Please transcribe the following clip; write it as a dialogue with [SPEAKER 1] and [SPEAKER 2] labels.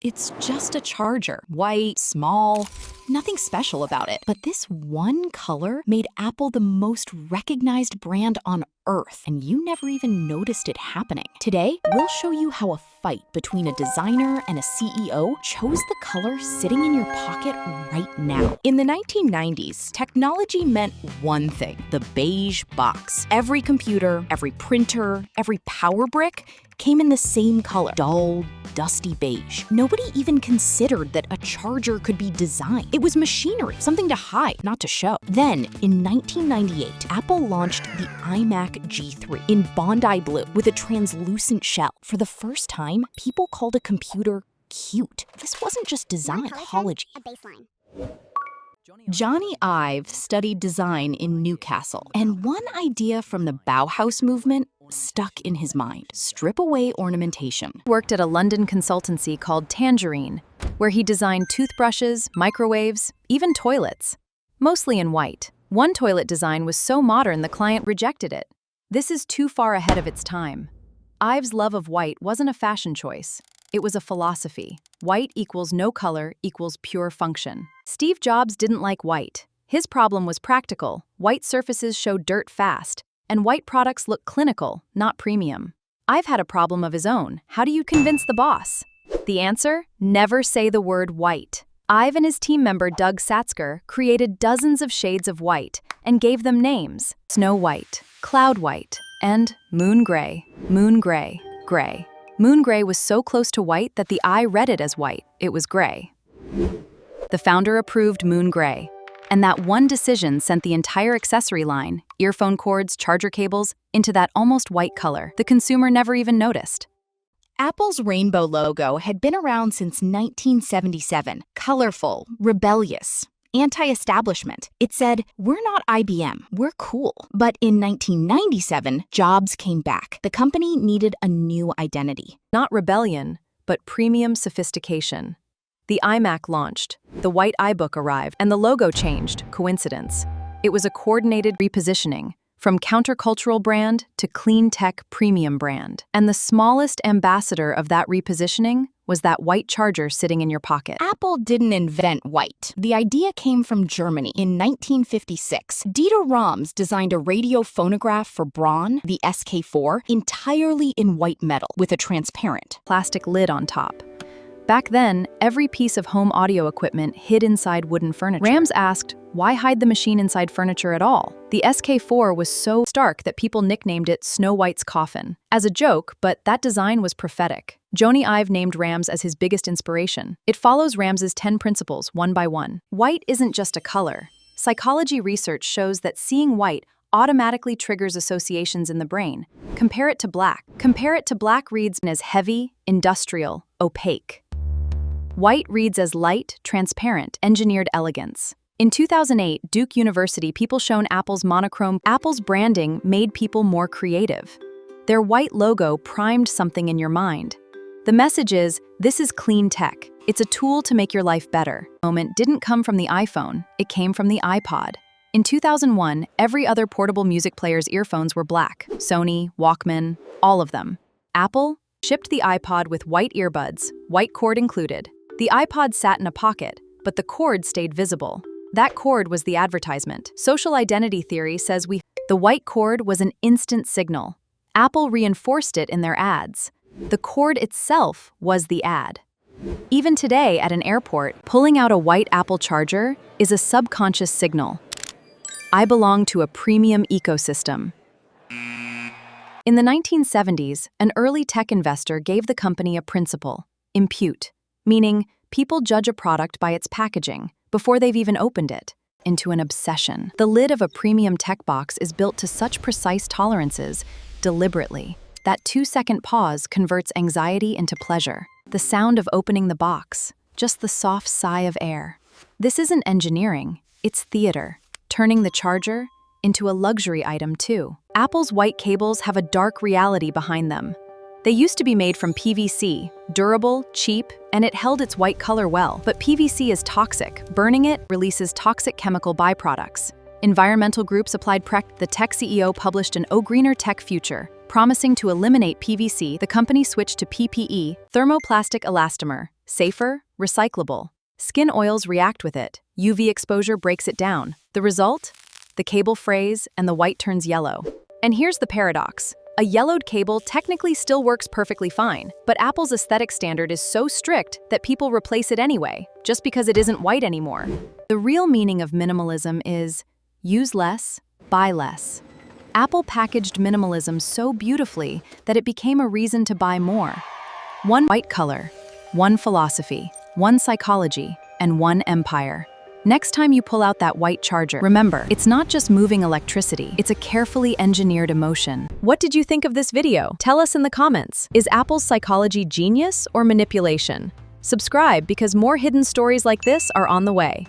[SPEAKER 1] It's just a charger. White, small, nothing special about it. But this one color made Apple the most recognized brand on Earth, and you never even noticed it happening. Today, we'll show you how a fight between a designer and a CEO chose the color sitting in your pocket right now. In the 1990s, technology meant one thing: the beige box. Every computer, every printer, every power brick came in the same color: dull, dusty beige. Nobody even considered that a charger could be designed. It was machinery, something to hide, not to show. Then, in 1998, Apple launched the iMac G3 in Bondi blue with a translucent shell. For the first time, people called a computer cute. This wasn't just design, psychology. Johnny Ive studied design in Newcastle, and one idea from the Bauhaus movement stuck in his mind: strip away ornamentation.
[SPEAKER 2] He worked at a London consultancy called Tangerine, where he designed toothbrushes, microwaves, even toilets, mostly in white. One toilet design was so modern the client rejected it. This is too far ahead of its time. Ive's love of white wasn't a fashion choice. It was a philosophy. White equals no color equals pure function. Steve Jobs didn't like white. His problem was practical. White surfaces show dirt fast, and white products look clinical, not premium. Ive had a problem of his own. How do you convince the boss? The answer? Never say the word white. Ive and his team member Doug Satzker created dozens of shades of white and gave them names: Snow White, Cloud White, and Moon Gray. Moon Gray, gray. Moon Gray was so close to white that the eye read it as white. It was gray. The founder approved Moon Gray, and that one decision sent the entire accessory line, earphone cords, charger cables, into that almost white color. The consumer never even noticed.
[SPEAKER 1] Apple's rainbow logo had been around since 1977. Colorful, rebellious, anti-establishment. It said, "We're not IBM, we're cool." But in 1997, Jobs came back. The company needed a new identity.
[SPEAKER 2] Not rebellion, but premium sophistication. The iMac launched, the white iBook arrived, and the logo changed. Coincidence? It was a coordinated repositioning, from countercultural brand to clean tech premium brand. And the smallest ambassador of that repositioning was that white charger sitting in your pocket.
[SPEAKER 1] Apple didn't invent white. The idea came from Germany in 1956. Dieter Rams designed a radio phonograph for Braun, the SK4, entirely in white metal with a transparent
[SPEAKER 2] plastic lid on top. Back then, every piece of home audio equipment hid inside wooden furniture. Rams asked, why hide the machine inside furniture at all? The SK4 was so stark that people nicknamed it Snow White's coffin. As a joke, but that design was prophetic. Jony Ive named Rams as his biggest inspiration. It follows Rams's 10 principles, one by one. White isn't just a color. Psychology research shows that seeing white automatically triggers associations in the brain. Compare it to black. Compare it to black reads as heavy, industrial, opaque. White reads as light, transparent, engineered elegance. In 2008, Duke University people shown Apple's monochrome. Apple's branding made people more creative. Their white logo primed something in your mind. The message is, this is clean tech. It's a tool to make your life better. The moment didn't come from the iPhone, it came from the iPod. In 2001, every other portable music player's earphones were black. Sony, Walkman, all of them. Apple shipped the iPod with white earbuds, white cord included. The iPod sat in a pocket, but the cord stayed visible. That cord was the advertisement. Social identity theory says the white cord was an instant signal. Apple reinforced it in their ads. The cord itself was the ad. Even today at an airport, pulling out a white Apple charger is a subconscious signal. I belong to a premium ecosystem. In the 1970s, an early tech investor gave the company a principle: impute, meaning people judge a product by its packaging before they've even opened it, into an obsession. The lid of a premium tech box is built to such precise tolerances, deliberately. That 2-second pause converts anxiety into pleasure. The sound of opening the box, just the soft sigh of air. This isn't engineering, it's theater, turning the charger into a luxury item too. Apple's white cables have a dark reality behind them. They used to be made from PVC, durable, cheap, and it held its white color well. But PVC is toxic. Burning it releases toxic chemical byproducts. Environmental groups applied The tech CEO published an "O Greener Tech Future," promising to eliminate PVC. The company switched to PPE, thermoplastic elastomer, safer, recyclable. Skin oils react with it. UV exposure breaks it down. The result? The cable frays and the white turns yellow. And here's the paradox. A yellowed cable technically still works perfectly fine, but Apple's aesthetic standard is so strict that people replace it anyway, just because it isn't white anymore. The real meaning of minimalism is use less, buy less. Apple packaged minimalism so beautifully that it became a reason to buy more. One white color, one philosophy, one psychology, and one empire. Next time you pull out that white charger, remember, it's not just moving electricity, it's a carefully engineered emotion. What did you think of this video? Tell us in the comments. Is Apple's psychology genius or manipulation? Subscribe because more hidden stories like this are on the way.